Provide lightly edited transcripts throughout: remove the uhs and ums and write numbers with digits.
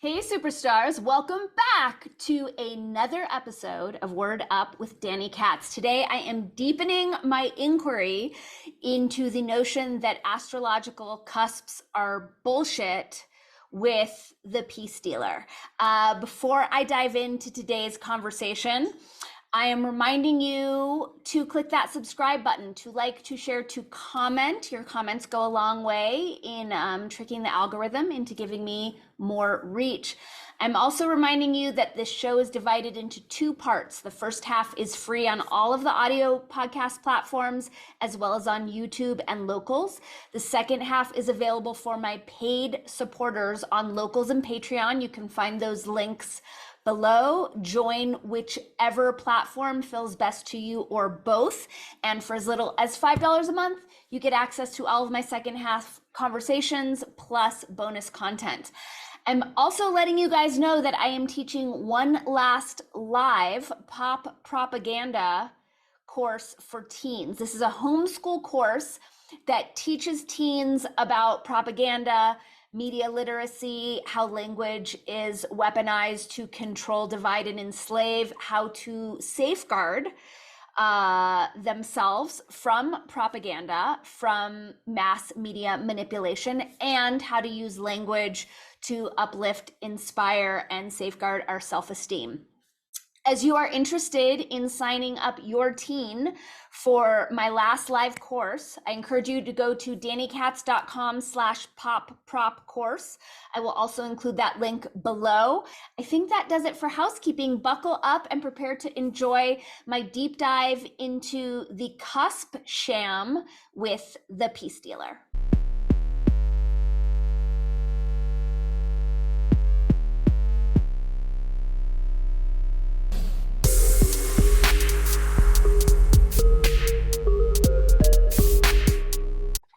Hey, superstars, welcome back to another episode of Word Up with Danny Katz. Today, I am deepening my inquiry into the notion that astrological cusps are bullshit with the peace dealer. Before I dive into today's conversation, I am reminding you to click that subscribe button, to like, to share, to comment. Your comments go a long way in tricking the algorithm into giving me more reach. I'm also reminding you that this show is divided into two parts. The first half is free on all of the audio podcast platforms, as well as on YouTube and Locals. The second half is available for my paid supporters on Locals and Patreon. You can find those links below. Join whichever platform feels best to you or both. And for as little as $5 a month, you get access to all of my second half conversations plus bonus content. I'm also letting you guys know that I am teaching one last live pop propaganda course for teens. This is a homeschool course that teaches teens about propaganda, media literacy, how language is weaponized to control, divide, and enslave, how to safeguard themselves from propaganda, from mass media manipulation, and how to use language to uplift, inspire, and safeguard our self-esteem. As you are interested in signing up your teen for my last live course, I encourage you to go to dannykatz.com/pop-prop-course. I will also include that link below. I think that does it for housekeeping. Buckle up and prepare to enjoy my deep dive into the cusp sham with the peace dealer.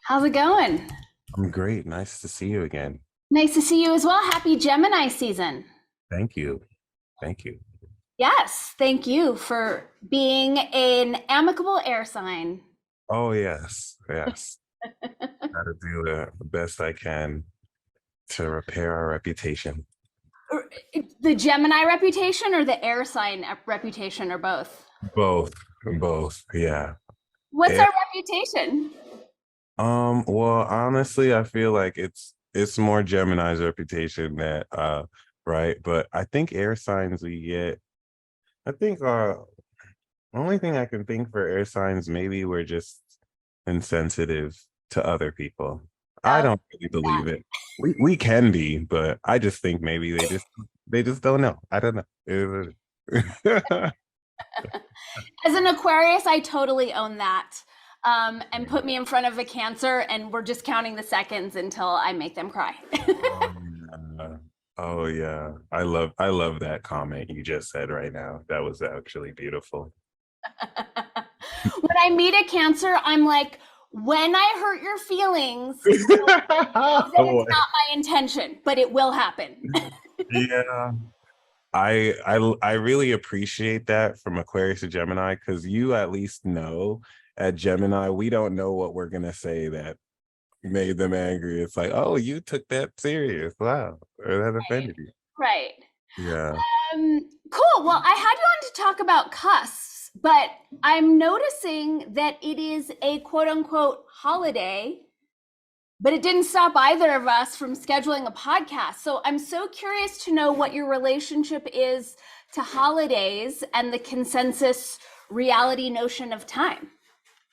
How's it going? I'm great. Nice to see you again. Nice to see you as well. Happy Gemini season. Thank you. Thank you. Yes, thank you for being an amicable air sign. Oh, yes. Yes. Got to do the best I can to repair our reputation. The Gemini reputation or the air sign reputation or both? Both. Both. Yeah. What's our reputation? Well, honestly, I feel like it's more Gemini's reputation that right. But I think air signs we get, I think only thing I can think for air signs, maybe we're just insensitive to other people. I don't really believe it. We can be, but I just think maybe they just don't know. I don't know. As an Aquarius, I totally own that. And put me in front of a Cancer, and we're just counting the seconds until I make them cry. Oh yeah. I love that comment you just said right now. That was actually beautiful. When I meet a Cancer, I'm like, when I hurt your feelings, know that it's not my intention, but it will happen. Yeah. I really appreciate that from Aquarius to Gemini, because you at least know at Gemini, we don't know what we're gonna say that made them angry. It's like, oh, you took that serious. Wow. Or that offended you. Right. Yeah. Cool. Well, I had you on to talk about cusps, but I'm noticing that it is a quote unquote holiday, but it didn't stop either of us from scheduling a podcast. So I'm so curious to know what your relationship is to holidays and the consensus reality notion of time.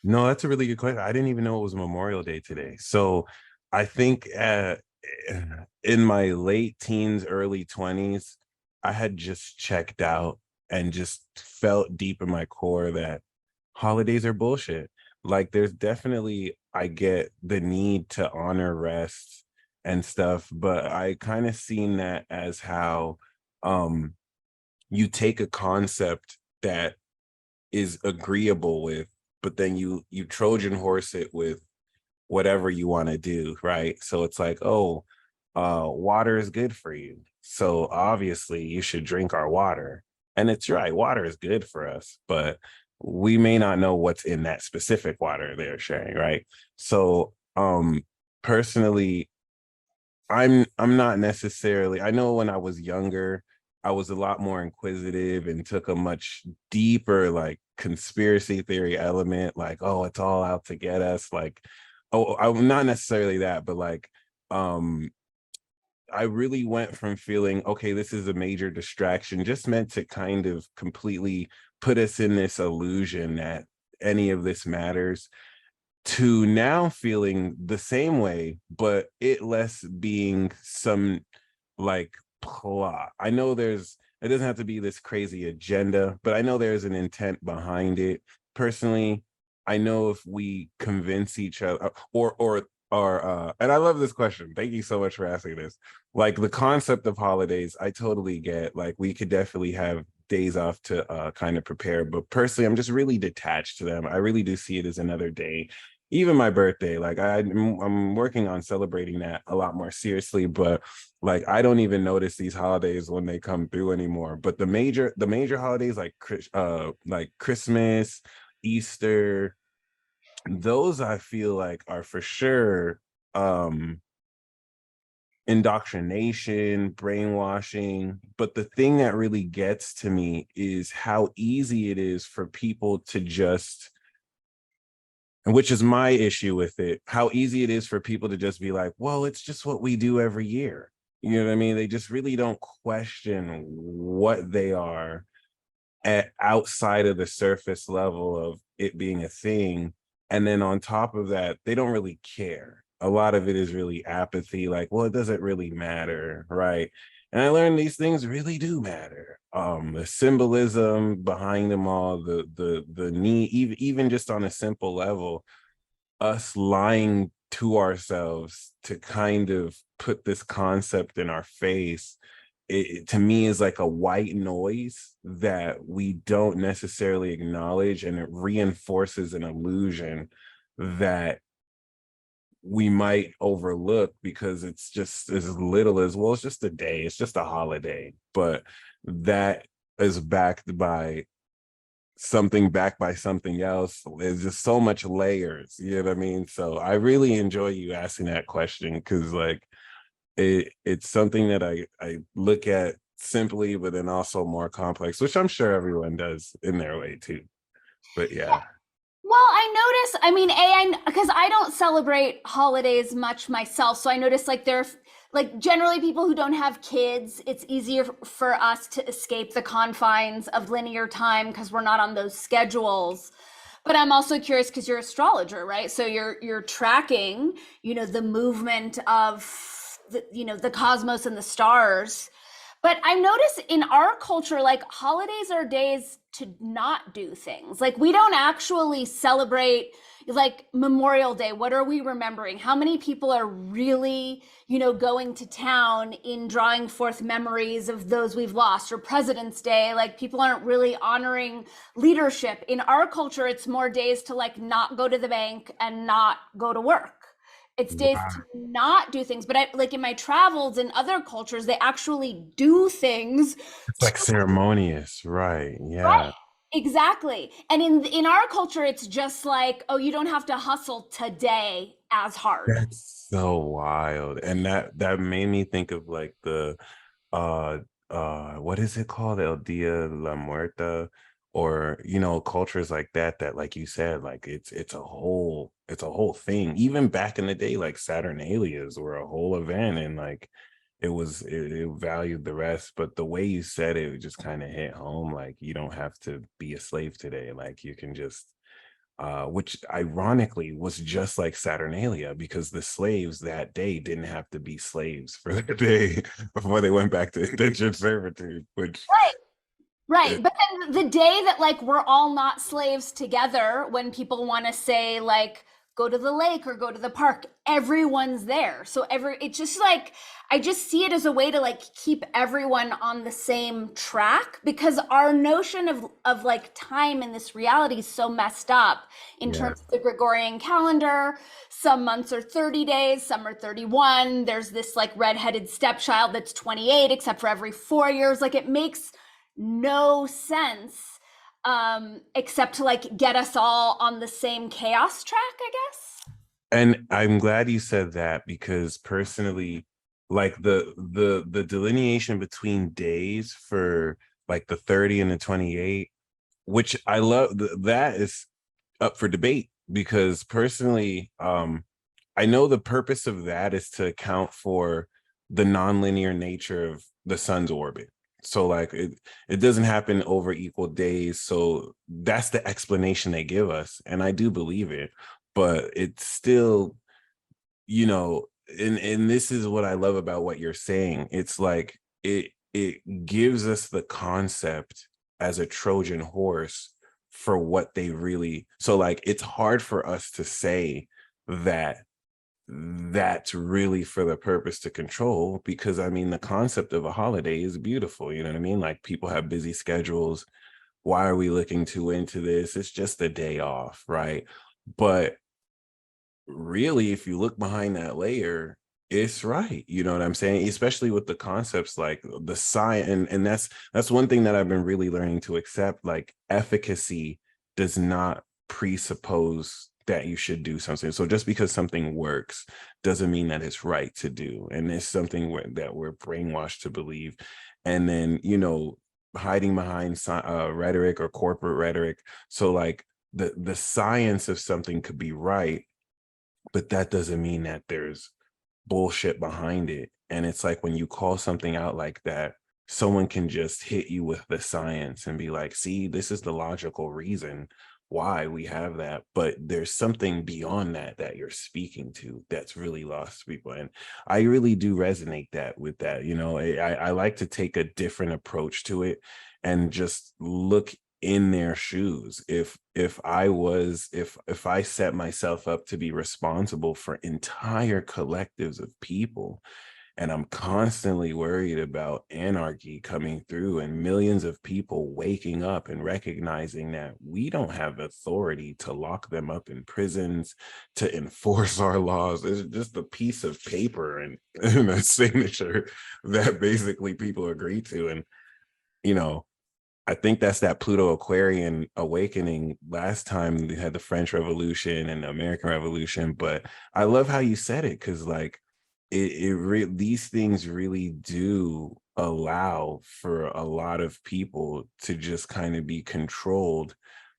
No, that's a really good question. I didn't even know it was Memorial Day today. So I think in my late teens, early 20s, I had just checked out and just felt deep in my core that holidays are bullshit. Like there's definitely, I get the need to honor rest and stuff, but I kind of seen that as how you take a concept that is agreeable with, but then you Trojan horse it with whatever you want to do, right? So it's like, oh, water is good for you. So obviously you should drink our water. And it's right, water is good for us, but we may not know what's in that specific water they're sharing, right? So personally, I'm not necessarily. I know when I was younger, I was a lot more inquisitive and took a much deeper like conspiracy theory element, like, oh, it's all out to get us. Like, oh, I'm not necessarily that, but like, um, I really went from feeling, okay, this is a major distraction, just meant to kind of completely put us in this illusion that any of this matters, to now feeling the same way, but it less being some like plot. I know it doesn't have to be this crazy agenda, but I know there's an intent behind it. Personally, I know if we convince each other or and I love this question. Thank you so much for asking this. Like the concept of holidays, I totally get. Like we could definitely have days off to kind of prepare, but personally, I'm just really detached to them. I really do see it as another day. Even my birthday, like I'm working on celebrating that a lot more seriously, but like I don't even notice these holidays when they come through anymore. But the major holidays like Christmas, Easter, those I feel like are for sure um indoctrination, brainwashing. But the thing that really gets to me is how easy it is for people to just, and which is my issue with it, how easy it is for people to just be like, well, it's just what we do every year. You know what I mean? They just really don't question what they are at outside of the surface level of it being a thing. And then on top of that, they don't really care. A lot of it is really apathy, like, well, it doesn't really matter, right? And I learned these things really do matter. The symbolism behind them all, the need, even just on a simple level, us lying to ourselves to kind of put this concept in our face, to me is like a white noise that we don't necessarily acknowledge, and it reinforces an illusion that we might overlook because it's just as little as, well, it's just a day, it's just a holiday, but that is backed by something else. There's just so much layers, you know what I mean? So I really enjoy you asking that question, because like it's something that I look at simply, but then also more complex, which I'm sure everyone does in their way too. But yeah. Well, I notice, I mean, because I don't celebrate holidays much myself. So I notice like like generally people who don't have kids, it's easier for us to escape the confines of linear time because we're not on those schedules. But I'm also curious because you're an astrologer, right? So you're tracking, the movement of the cosmos and the stars. But I notice in our culture, like holidays are days to not do things. Like we don't actually celebrate like Memorial Day. What are we remembering? How many people are really, going to town in drawing forth memories of those we've lost? Or President's Day, like people aren't really honoring leadership. In our culture, it's more days to like not go to the bank and not go to work. It's days to not do things. But I like in my travels in other cultures, they actually do things. It's like ceremonious, right? Right. Yeah. Exactly. And in our culture, it's just like, oh, you don't have to hustle today as hard. That's so wild. And that made me think of like the uh what is it called? El Dia La Muerta, or cultures like that like you said, like it's a whole thing. Even back in the day, like Saturnalias were a whole event, and like it valued the rest. But the way you said it just kind of hit home, like you don't have to be a slave today, like you can just which ironically was just like Saturnalia, because the slaves that day didn't have to be slaves for the day before they went back to indentured servitude, which Right. uh, Right. But then the day that like we're all not slaves together, when people want to say like go to the lake or go to the park, everyone's there. So it's just like I just see it as a way to like keep everyone on the same track, because our notion of like time in this reality is so messed up in yeah. terms of the Gregorian calendar. Some months are 30 days, some are 31. There's this like redheaded stepchild that's 28 except for every 4 years. Like it makes no sense, except to like get us all on the same chaos track, I guess. And I'm glad you said that, because personally, like the delineation between days for like the 30 and the 28, which I love, that is up for debate because personally, I know the purpose of that is to account for the nonlinear nature of the sun's orbit. So like it doesn't happen over equal days. So that's the explanation they give us. And I do believe it, but it's still, you know, and this is what I love about what you're saying. It's like it gives us the concept as a Trojan horse for what they really, so like it's hard for us to say that that's really for the purpose to control, because I mean the concept of a holiday is beautiful, you know what I mean? Like people have busy schedules. Why are we looking too into this? It's just a day off, right? But really, if you look behind that layer, it's right. You know what I'm saying? Especially with the concepts like the science, and that's one thing that I've been really learning to accept. Like efficacy does not presuppose that you should do something. So just because something works doesn't mean that it's right to do. And it's something that we're brainwashed to believe. And then, you know, hiding behind rhetoric or corporate rhetoric. So like the science of something could be right, but that doesn't mean that there's bullshit behind it. And it's like when you call something out like that, someone can just hit you with the science and be like, see, this is the logical reason why we have that. But there's something beyond that that you're speaking to that's really lost to people. And I really do resonate that with that. You know, I like to take a different approach to it and just look in their shoes. If I set myself up to be responsible for entire collectives of people, and I'm constantly worried about anarchy coming through and millions of people waking up and recognizing that we don't have authority to lock them up in prisons, to enforce our laws. It's just a piece of paper and a signature that basically people agree to. And you know, I think that's that Pluto Aquarian awakening. Last time we had the French Revolution and the American Revolution, but I love how you said it, because like these things really do allow for a lot of people to just kind of be controlled,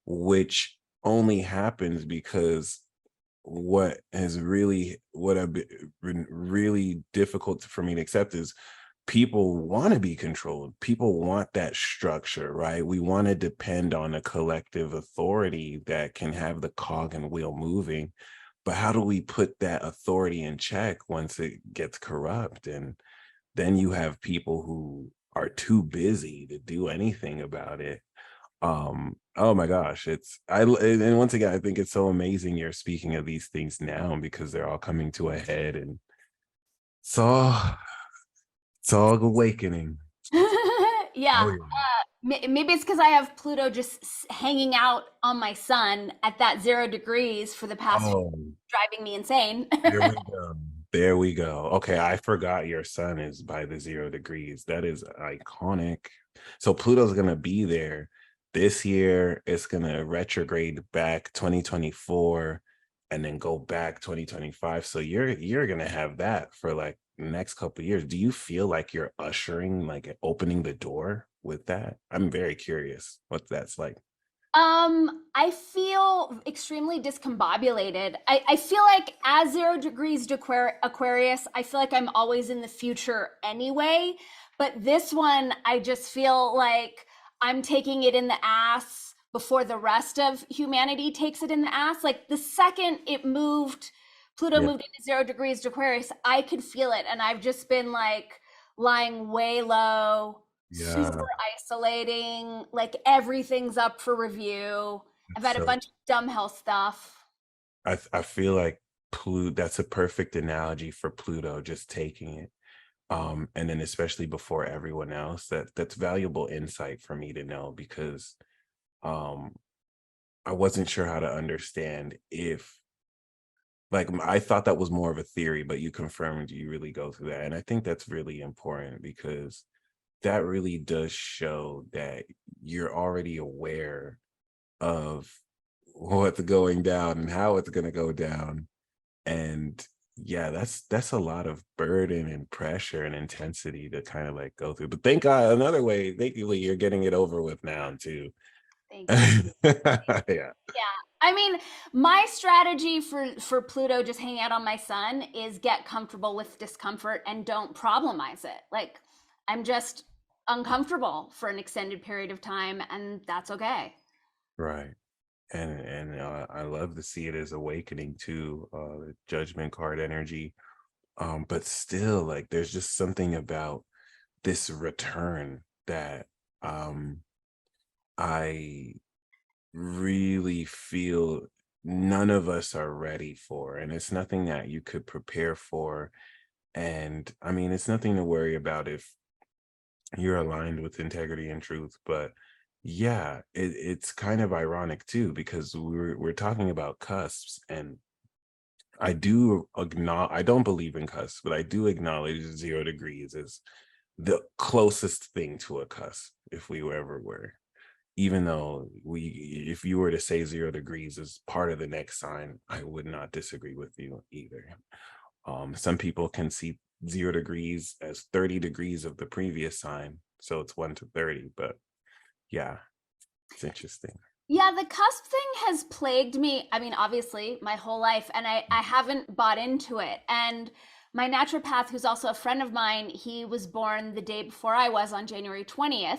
which only happens because what have been really difficult for me to accept is people want to be controlled. People want that structure, right? We want to depend on a collective authority that can have the cog and wheel moving. But how do we put that authority in check once it gets corrupt? And then you have people who are too busy to do anything about it. Oh my gosh, and once again, I think it's so amazing you're speaking of these things now because they're all coming to a head, and it's all it's all awakening. Yeah. Oh yeah. Maybe it's because I have Pluto just hanging out on my sun at that 0 degrees for the past Oh, driving me insane. there we go. There we go. Okay, I forgot your sun is by the 0 degrees. That is iconic. So Pluto's gonna be there this year. It's gonna retrograde back 2024 and then go back 2025. So you're gonna have that for like the next couple of years. Do you feel like you're ushering, like opening the door with that? I'm very curious what that's like. I feel extremely discombobulated. I feel like as 0 degrees to Aquarius, I feel like I'm always in the future anyway. But this one, I just feel like I'm taking it in the ass before the rest of humanity takes it in the ass. Like the second Pluto Yeah. moved into 0 degrees to Aquarius, I could feel it. And I've just been like lying way low, super Yeah. isolating, like everything's up for review. I've had a So bunch of dumb health stuff. I feel like Pluto, that's a perfect analogy for Pluto just taking it. And then especially before everyone else, that's valuable insight for me to know, because um I wasn't sure how to understand if, like, I thought that was more of a theory, but you confirmed you really go through that. And I think that's really important because that really does show that you're already aware of what's going down and how it's going to go down. And yeah, that's a lot of burden and pressure and intensity to kind of like go through. But thank God, another way, thankfully, you're getting it over with now too. Thank you. Yeah, Yeah. I mean, my strategy for Pluto just hanging out on my sun is get comfortable with discomfort and don't problemize it. Like I'm just uncomfortable for an extended period of time and that's okay. right. And I love to see it as awakening to the judgment card energy. But still, like, there's just something about this return that um I really feel none of us are ready for, and it's nothing that you could prepare for. And I mean, it's nothing to worry about if you're aligned with integrity and truth. But yeah, it's kind of ironic too, because we're talking about cusps, and I do acknowledge, I don't believe in cusps, but I do acknowledge 0 degrees as the closest thing to a cusp, if we ever were. Even though if you were to say 0 degrees is part of the next sign, I would not disagree with you either. Some people can see 0 degrees as 30 degrees of the previous sign, so it's 1 to 30. But yeah, it's interesting. Yeah, the cusp thing has plagued me. I mean, obviously, my whole life, and I haven't bought into it. And my naturopath, who's also a friend of mine, he was born the day before I was on January 20th.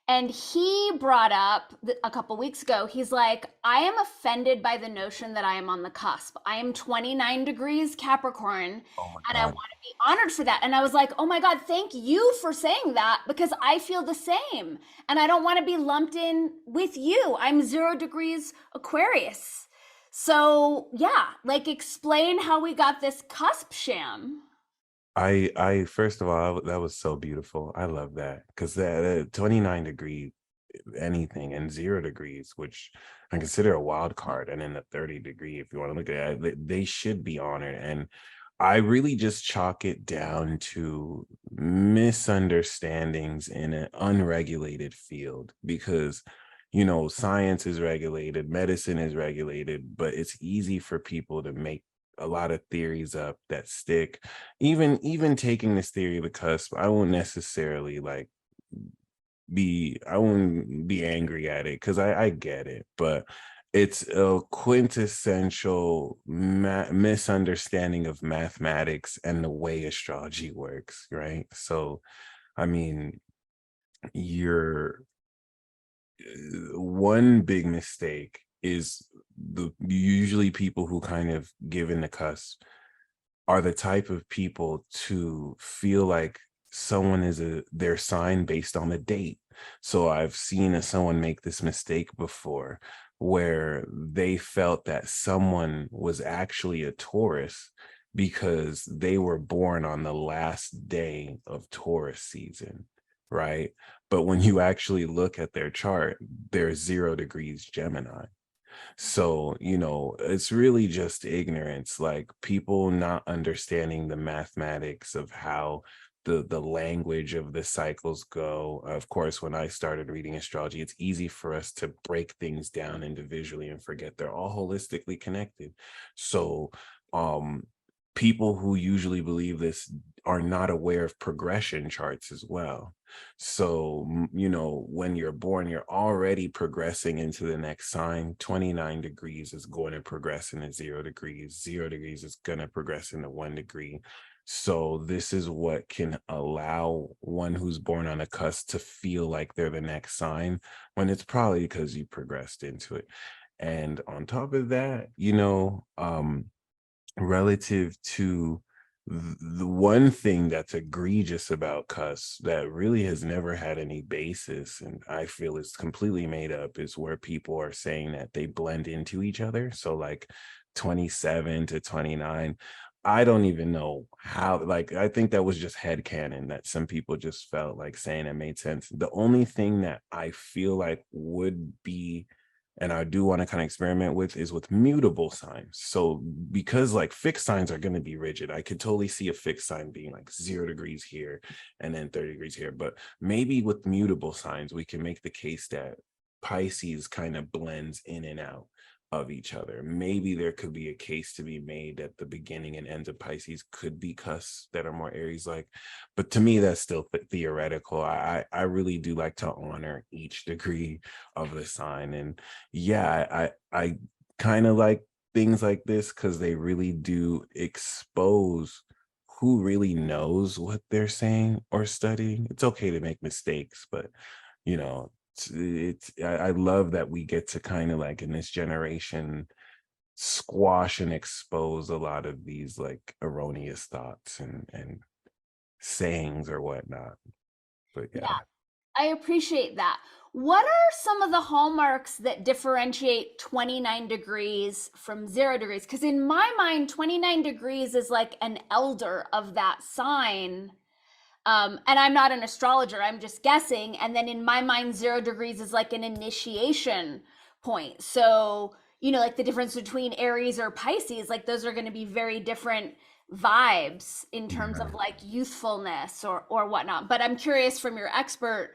And he brought up a couple weeks ago, he's like, I am offended by the notion that I am on the cusp. I am 29 degrees Capricorn Oh my and I want God. to be honored for that. And I was like, oh my God, thank you for saying that because I feel the same. And I don't want to be lumped in with you. I'm 0 degrees Aquarius. So, yeah, like explain how we got this cusp sham. I first of all, that was so beautiful. I love that because that 29 degree anything and 0 degrees, which I consider a wild card, and then the 30 degree, if you want to look at it, they should be honored. And I really just chalk it down to misunderstandings in an unregulated field because science is regulated, medicine is regulated, but it's easy for people to make a lot of theories up that stick. Even taking this theory of the cusp, I won't necessarily like I wouldn't be angry at it because I get it, but it's a quintessential misunderstanding of mathematics and the way astrology works, right? So, I mean, you're one big mistake is the usually people who kind of give in the cusp are the type of people to feel like someone is their sign based on the date. So I've seen someone make this mistake before where they felt that someone was actually a Taurus because they were born on the last day of Taurus season, right? But when you actually look at their chart, they're 0 degrees Gemini. So, it's really just ignorance, like people not understanding the mathematics of how the language of the cycles go. Of course, when I started reading astrology, it's easy for us to break things down individually and forget they're all holistically connected. So, um people who usually believe this are not aware of progression charts as well. So, when you're born, you're already progressing into the next sign. 29 degrees is going to progress into 0 degrees. 0 degrees is going to progress into 1 degree. So, this is what can allow one who's born on a cusp to feel like they're the next sign when it's probably because you progressed into it. And on top of that, relative to the one thing that's egregious about cuss that really has never had any basis and I feel is completely made up is where people are saying that they blend into each other. So like 27 to 29, I don't even know how, like I think that was just headcanon that some people just felt like saying it made sense. The only thing that I feel like would be and I do want to kind of experiment with is with mutable signs. So because like fixed signs are going to be rigid, I could totally see a fixed sign being like 0 degrees here and then 30 degrees here. But maybe with mutable signs, we can make the case that Pisces kind of blends in and out. of each other. Maybe there could be a case to be made that the beginning and end of Pisces could be cusps that are more Aries like, but to me that's still theoretical. I really do like to honor each degree of the sign, and yeah, I kind of like things like this because they really do expose who really knows what they're saying or studying. It's okay to make mistakes, but you know, I love that we get to kind of like in this generation squash and expose a lot of these like erroneous thoughts and sayings or whatnot. But Yeah, yeah. I appreciate that. What are some of the hallmarks that differentiate 29 degrees from 0 degrees? Because in my mind, 29 degrees is like an elder of that sign. And I'm not an astrologer, I'm just guessing. And then in my mind, 0 degrees is like an initiation point. So, you know, like the difference between Aries or Pisces, like those are going to be very different vibes in terms of Yeah. like youthfulness or whatnot. But I'm curious from your expert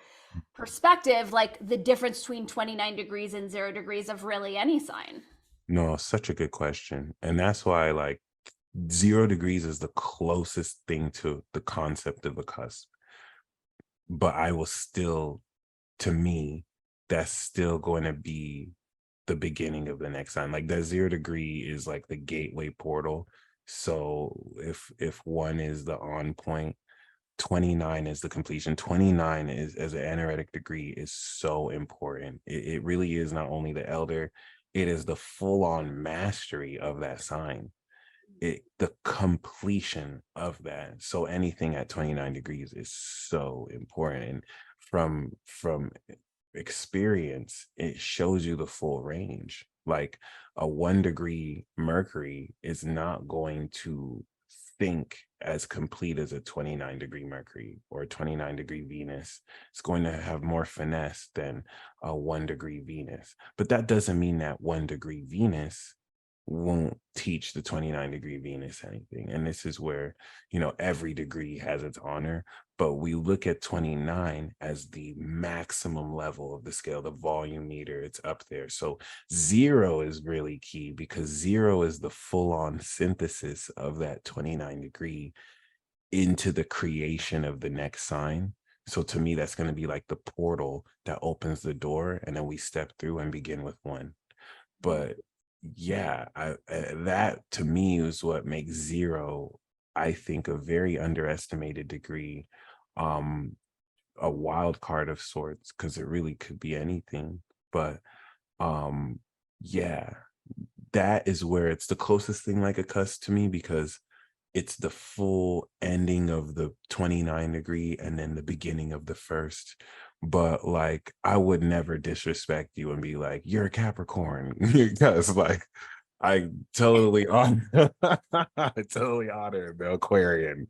perspective, like the difference between 29 degrees and 0 degrees of really any sign. No, such a good question. And that's why like 0 degrees is the closest thing to the concept of a cusp. But I will still, to me, that's still going to be the beginning of the next sign. Like that 0 degree is like the gateway portal. So if one is the on point, 29 is the completion. 29 is as an anaretic degree is so important. It really is not only the elder, it is the full-on mastery of that sign. The completion of that. So anything at 29 degrees is so important. And from experience, it shows you the full range. Like a 1 degree Mercury is not going to think as complete as a 29 degree Mercury or a 29 degree Venus. It's going to have more finesse than a 1 degree Venus. But that doesn't mean that 1 degree Venus won't teach the 29 degree Venus anything. And this is where, you know, every degree has its honor, but we look at 29 as the maximum level of the scale, the volume meter, it's up there. So 0 is really key because 0 is the full on synthesis of that 29 degree into the creation of the next sign. So to me, that's going to be like the portal that opens the door, and then we step through and begin with 1. But yeah, that to me is what makes 0, I think, a very underestimated degree, um, a wild card of sorts, because it really could be anything. But um, yeah, that is where it's the closest thing like a cusp to me, because it's the full ending of the 29 degree and then the beginning of the first. But like, I would never disrespect you and be like, you're a Capricorn, because like, I totally honor, I totally honor the Aquarian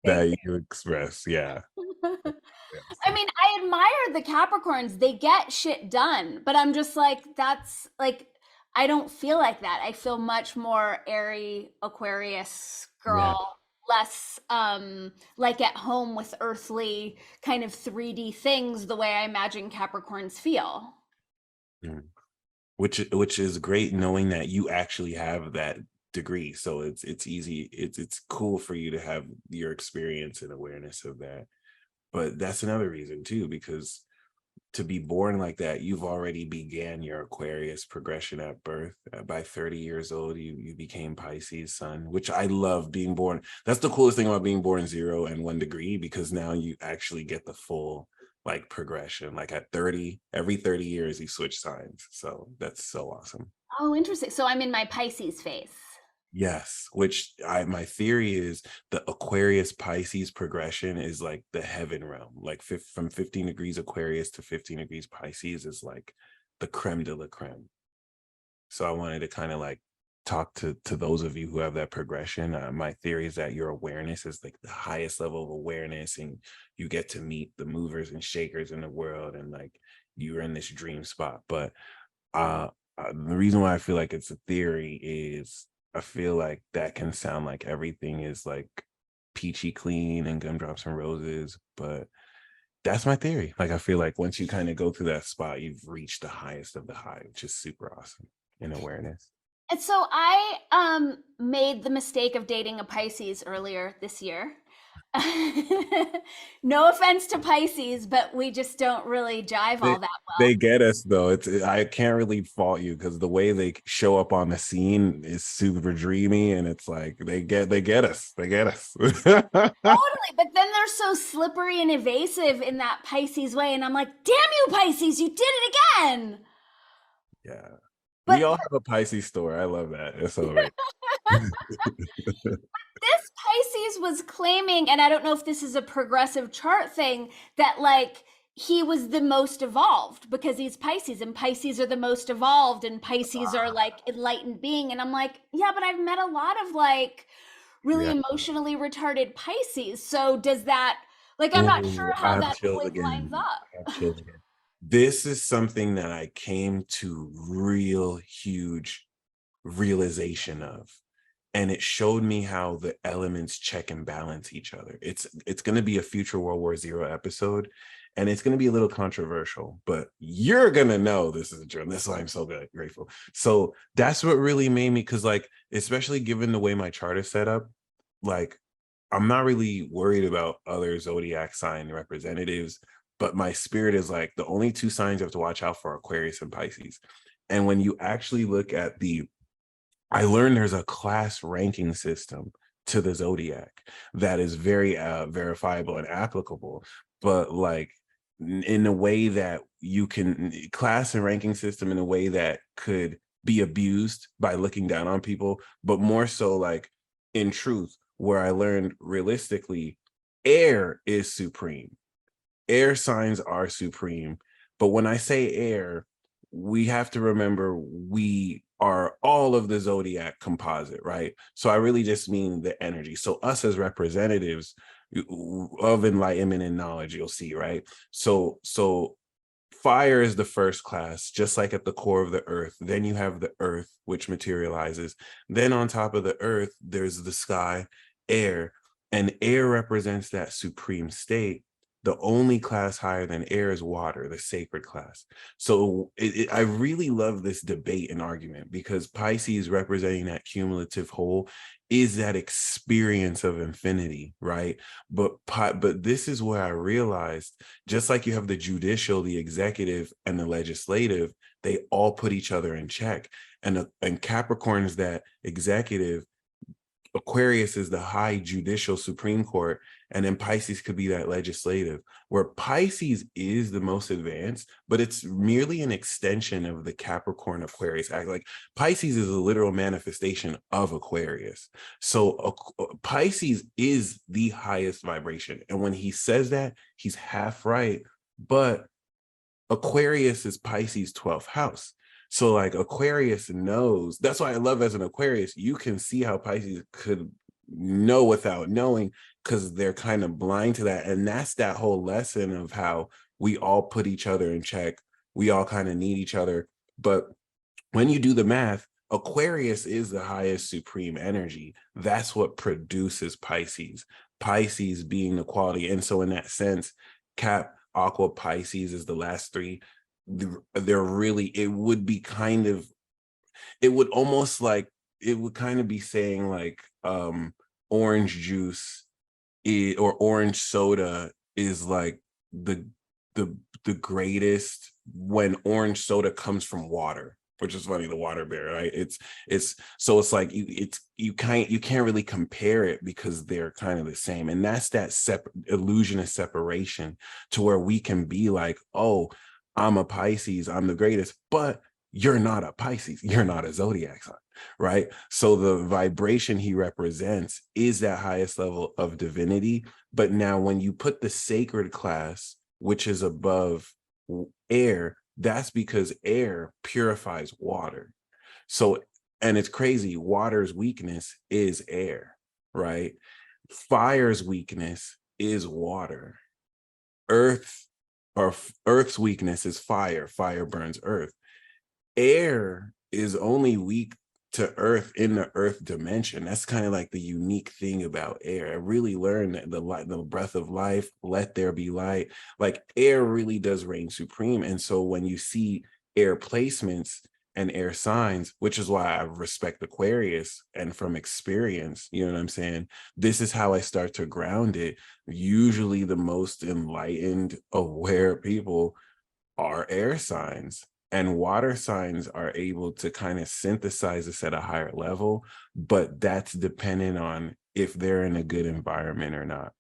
Thank that you express. Yeah. you. Yeah. I So, mean, I admire the Capricorns. They get shit done, but I'm just like, that's like, I don't feel like that. I feel much more airy Aquarius yeah. girl, less like at home with earthly kind of 3D things the way I imagine Capricorns feel. Mm. Which is great knowing that you actually have that degree. So it's easy. It's cool for you to have your experience and awareness of that. But that's another reason too, because to be born like that, you've already began your Aquarius progression at birth. By 30 years old, you became Pisces sun, which I love being born. That's the coolest thing about being born 0 and 1 degree, because now you actually get the full like progression. Like at 30, every 30 years you switch signs. So that's so awesome. Oh, interesting. So I'm in my Pisces phase. Yes, which my theory is the Aquarius Pisces progression is like the heaven realm. Like from 15 degrees Aquarius to 15 degrees Pisces is like the creme de la creme. So I wanted to kind of like talk to those of you who have that progression. My theory is that your awareness is like the highest level of awareness, and you get to meet the movers and shakers in the world, and like you're in this dream spot. But uh, the reason why I feel like it's a theory is I feel like that can sound like everything is like peachy clean and gumdrops and roses, but that's my theory. Like I feel like once you kind of go through that spot, you've reached the highest of the high, which is super awesome. in awareness. And so I made the mistake of dating a Pisces earlier this year. No offense to Pisces, but we just don't really jive They all that they well. get us though. I can't really fault you because the way they show up on the scene is super dreamy, and it's like they get us. They get us. Totally, but then they're so slippery and evasive in that Pisces way, and I'm like, "Damn you, Pisces, you did it again!" Yeah. We But all have a Pisces store. I love that. It's so great. this Pisces was claiming, and I don't know if this is a progressive chart thing, that like he was the most evolved because he's Pisces, and Pisces are the most evolved, and Pisces are like enlightened being. And I'm like, yeah, but I've met a lot of like really Yeah. emotionally retarded Pisces. So does that, like, I'm not sure Ooh, I how have that chills always lines again. up. I have chills again. This is something that I came to real huge realization of. And it showed me how the elements check and balance each other. It's going to be a future World War Zero episode, and it's going to be a little controversial, but you're going to know this is a dream. That's why I'm so good, grateful. So that's what really made me, because like, especially given the way my chart is set up, like I'm not really worried about other zodiac sign representatives, but my spirit is like the only two signs you have to watch out for are Aquarius and Pisces. And when you actually look at I learned there's a class ranking system to the zodiac that is very verifiable and applicable, but like in a way that you can class and ranking system in a way that could be abused by looking down on people, but more so like in truth, where I learned realistically, air is supreme. Air signs are supreme. But when I say air, we have to remember we are all of the zodiac composite, right? So I really just mean the energy. So us as representatives of enlightenment and knowledge, you'll see, right? So fire is the first class, just like at the core of the earth. Then you have the earth, which materializes. Then on top of the earth, there's the sky, air, and air represents that supreme state. The only class higher than air is water, the sacred class. So I really love this debate and argument, because Pisces representing that cumulative whole is that experience of infinity, right? But this is where I realized, just like you have the judicial, the executive, and the legislative, they all put each other in check. And Capricorn is that executive, Aquarius is the high judicial Supreme Court, and then Pisces could be that legislative, where Pisces is the most advanced, but it's merely an extension of the Capricorn Aquarius act. Like Pisces is a literal manifestation of Aquarius. So Pisces is the highest vibration. And when he says that, he's half right, but Aquarius is Pisces' 12th house. So like Aquarius knows. That's why I love, as an Aquarius, you can see how Pisces could know without knowing, because they're kind of blind to that. And that's that whole lesson of how we all put each other in check. We all kind of need each other. But when you do the math, Aquarius is the highest supreme energy. That's what produces Pisces. Pisces being the quality. And so in that sense, Cap, Aqua, Pisces is the last three. They're really, it would be kind of, it would almost like, it would kind of be saying like orange juice or orange soda is like the the greatest when orange soda comes from water, which is funny, the water bear, right? It's so it's like you can't really compare it, because they're kind of the same. And that's that illusion of separation, to where we can be like, oh, I'm a Pisces, I'm the greatest, but you're not a Pisces, you're not a zodiac sign, right? So the vibration he represents is that highest level of divinity. But now when you put the sacred class, which is above air, that's because air purifies water. So, and it's crazy, water's weakness is air, right? Fire's weakness is water. Earth, or earth's weakness is fire. Fire burns earth. Air is only weak to earth in the earth dimension. That's kind of like the unique thing about air. I really learned that the light, the breath of life, let there be light, like air really does reign supreme. And so when you see air placements, and air signs, which is why I respect Aquarius. And from experience, you know what I'm saying? This is how I start to ground it. Usually the most enlightened, aware people are air signs, and water signs are able to kind of synthesize this at a higher level, but that's dependent on if they're in a good environment or not.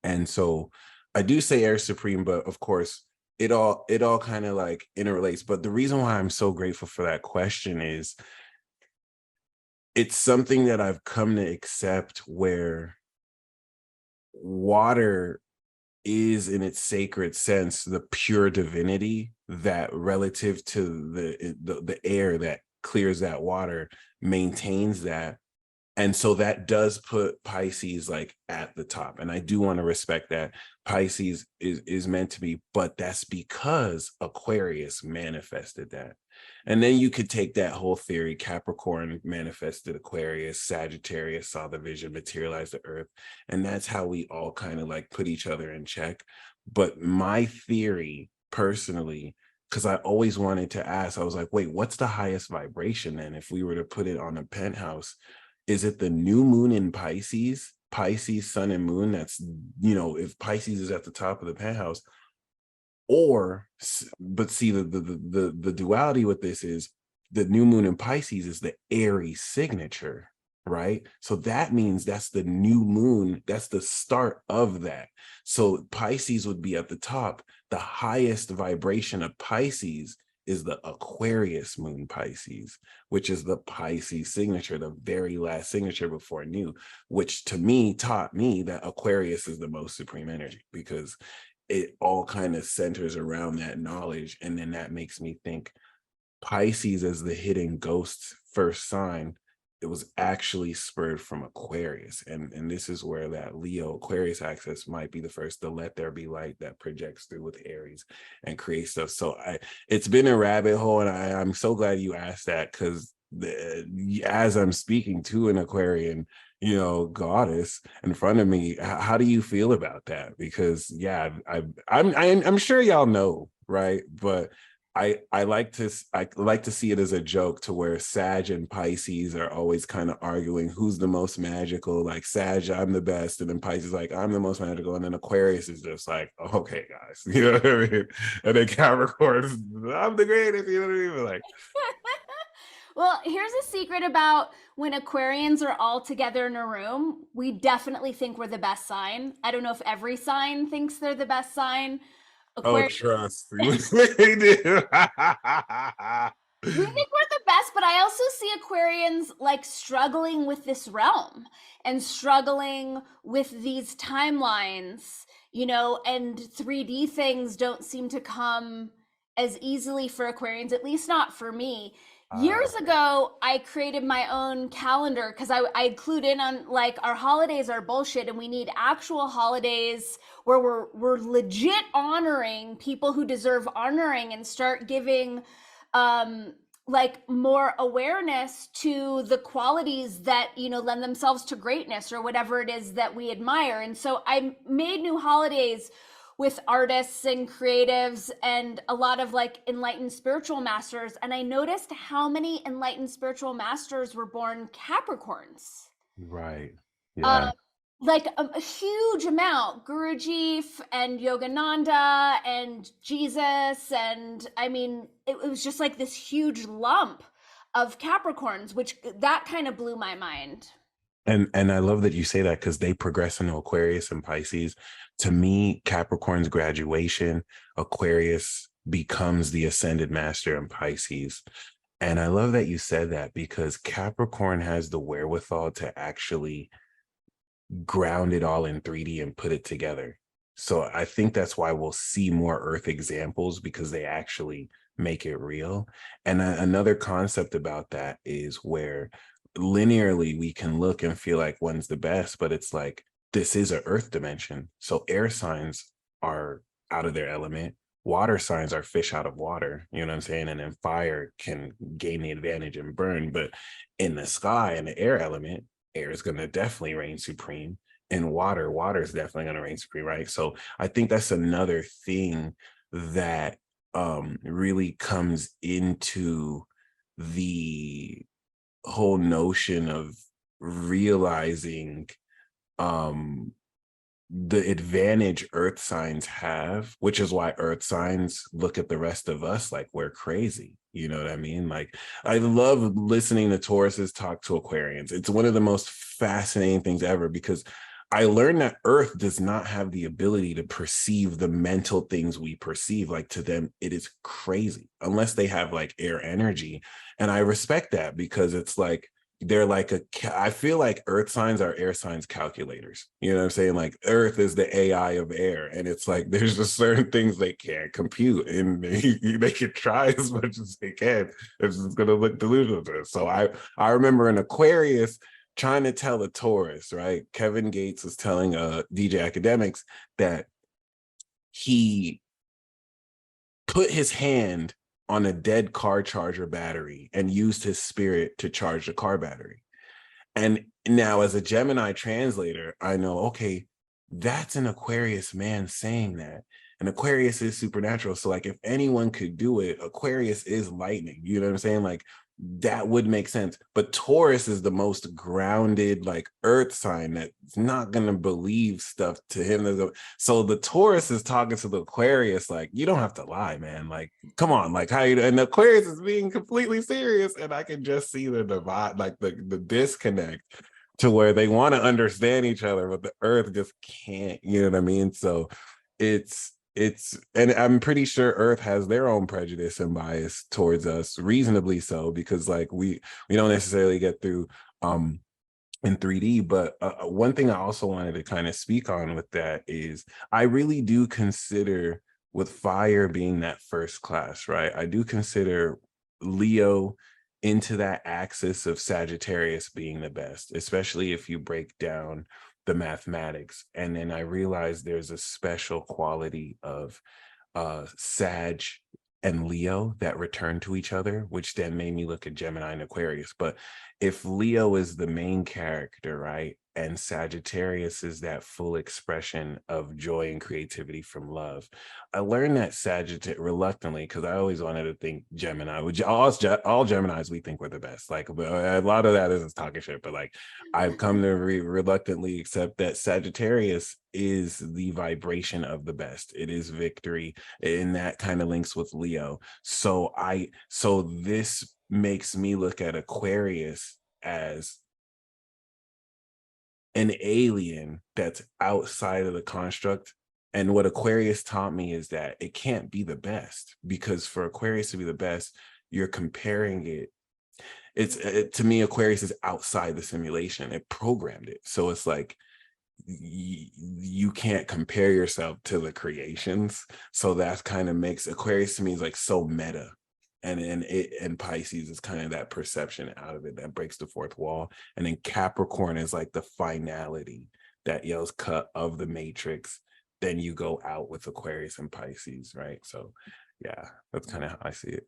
And so I do say air supreme, but of course it all kind of like interrelates. But the reason why I'm so grateful for that question is it's something that I've come to accept, where water is in its sacred sense the pure divinity that, relative to the air that clears that water, maintains that. And so that does put Pisces like at the top. And I do want to respect that Pisces is meant to be, but that's because Aquarius manifested that. And then you could take that whole theory. Capricorn manifested Aquarius, Sagittarius saw the vision materialize the earth. And that's how we all kind of like put each other in check. But my theory personally, because I always wanted to ask, I was like, wait, what's the highest vibration then if we were to put it on a penthouse? Is it the new moon in Pisces, Pisces, sun and moon? That's, if Pisces is at the top of the penthouse, or, but see, the duality with this is the new moon in Pisces is the Aries signature, right? So that means that's the new moon. That's the start of that. So Pisces would be at the top. The highest vibration of Pisces is the Aquarius moon Pisces, which is the Pisces signature, the very last signature before new, which to me taught me that Aquarius is the most supreme energy, because it all kind of centers around that knowledge. And then that makes me think Pisces as the hidden ghost's first sign, it was actually spurred from Aquarius. And this is where that Leo Aquarius axis might be the first, to let there be light that projects through with Aries and create stuff. So it's been a rabbit hole, and I'm so glad you asked that, because as I'm speaking to an Aquarian, goddess in front of me, how do you feel about that? Because yeah, I'm sure y'all know, right? But I like to see it as a joke, to where Sag and Pisces are always kind of arguing who's the most magical. Like Sag, I'm the best, and then Pisces like, I'm the most magical, and then Aquarius is just like, okay, guys, you know what I mean? And then Capricorn is, I'm the greatest, you know what I mean? Like, Well, here's a secret about when Aquarians are all together in a room. We definitely think we're the best sign. I don't know if every sign thinks they're the best sign. oh, Aquarius, trust me, they do. we think we're the best, but I also see Aquarians like struggling with this realm and struggling with these timelines, and 3D things don't seem to come as easily for Aquarians, at least not for me. Years ago, I created my own calendar because I clued in on like our holidays are bullshit and we need actual holidays where we're legit honoring people who deserve honoring, and start giving like more awareness to the qualities that lend themselves to greatness, or whatever it is that we admire. And so I made new holidays with artists and creatives and a lot of like enlightened spiritual masters, and I noticed how many enlightened spiritual masters were born Capricorns. Right. um, Yeah. like a huge amount. Guruji and Yogananda and Jesus, and I mean, it was just like this huge lump of Capricorns, which that kind of blew my mind. And I love that you say that, because they progress into Aquarius and Pisces. To me, Capricorn's graduation, Aquarius becomes the ascended master in Pisces. And I love that you said that, because Capricorn has the wherewithal to actually ground it all in 3D and put it together. So I think that's why we'll see more Earth examples, because they actually make it real. And another concept about that is where linearly we can look and feel like one's the best, but it's like, this is a Earth dimension. So air signs are out of their element. Water signs are fish out of water, you know what I'm saying? And then fire can gain the advantage and burn. But in the sky and the air element, air is going to definitely reign supreme. And water is definitely going to reign supreme, right? So I think that's another thing that really comes into the whole notion of realizing the advantage earth signs have, which is why earth signs look at the rest of us like we're crazy. You know what I mean? Like, I love listening to Tauruses talk to Aquarians. It's one of the most fascinating things ever, because I learned that earth does not have the ability to perceive the mental things we perceive. Like, to them, it is crazy unless they have like air energy. And I respect that, because it's like, they're like I feel like earth signs are air signs calculators. You know what I'm saying? Like, earth is the AI of air, and it's like there's just certain things they can't compute, and they can try as much as they can. It's just gonna look delusional to us. So I remember an Aquarius trying to tell a Taurus, right? Kevin Gates was telling DJ Academics that he put his hand on a dead car charger battery and used his spirit to charge the car battery. And now, as a Gemini translator, I know, okay, that's an Aquarius man saying that. And Aquarius is supernatural. So like, if anyone could do it, Aquarius is lightning. You know what I'm saying? Like, that would make sense. But Taurus is the most grounded, like, earth sign that's not going to believe stuff to him. So the Taurus is talking to the Aquarius like, you don't have to lie, man. Like, come on, like, how you, and the Aquarius is being completely serious. And I can just see the divide, like the disconnect, to where they want to understand each other, but the earth just can't, you know what I mean? So and I'm pretty sure earth has their own prejudice and bias towards us, reasonably so, because like we don't necessarily get through in 3D. But one thing I also wanted to kind of speak on with that is, I really do consider, with fire being that first class, right? I do consider Leo into that axis of Sagittarius being the best, especially if you break down the mathematics. And then I realized there's a special quality of Sag and Leo that return to each other, which then made me look at Gemini and Aquarius. But if Leo is the main character, right, and Sagittarius is that full expression of joy and creativity from love, I learned that Sagittarius reluctantly, because I always wanted to think Gemini, which all Geminis, we think we're the best. Like, but a lot of that is talking shit, but like, I've come to reluctantly accept that Sagittarius is the vibration of the best. It is victory, and that kind of links with Leo. So this makes me look at Aquarius as an alien that's outside of the construct. And what Aquarius taught me is that it can't be the best, because for Aquarius to be the best, you're comparing it. To me, Aquarius is outside the simulation. It programmed it. So it's like, you can't compare yourself to the creations. So that kind of makes Aquarius, to me, is like so meta. And Pisces is kind of that perception out of it that breaks the fourth wall. And then Capricorn is like the finality that yells cut of the matrix. Then you go out with Aquarius and Pisces, right? So yeah, that's kind of how I see it.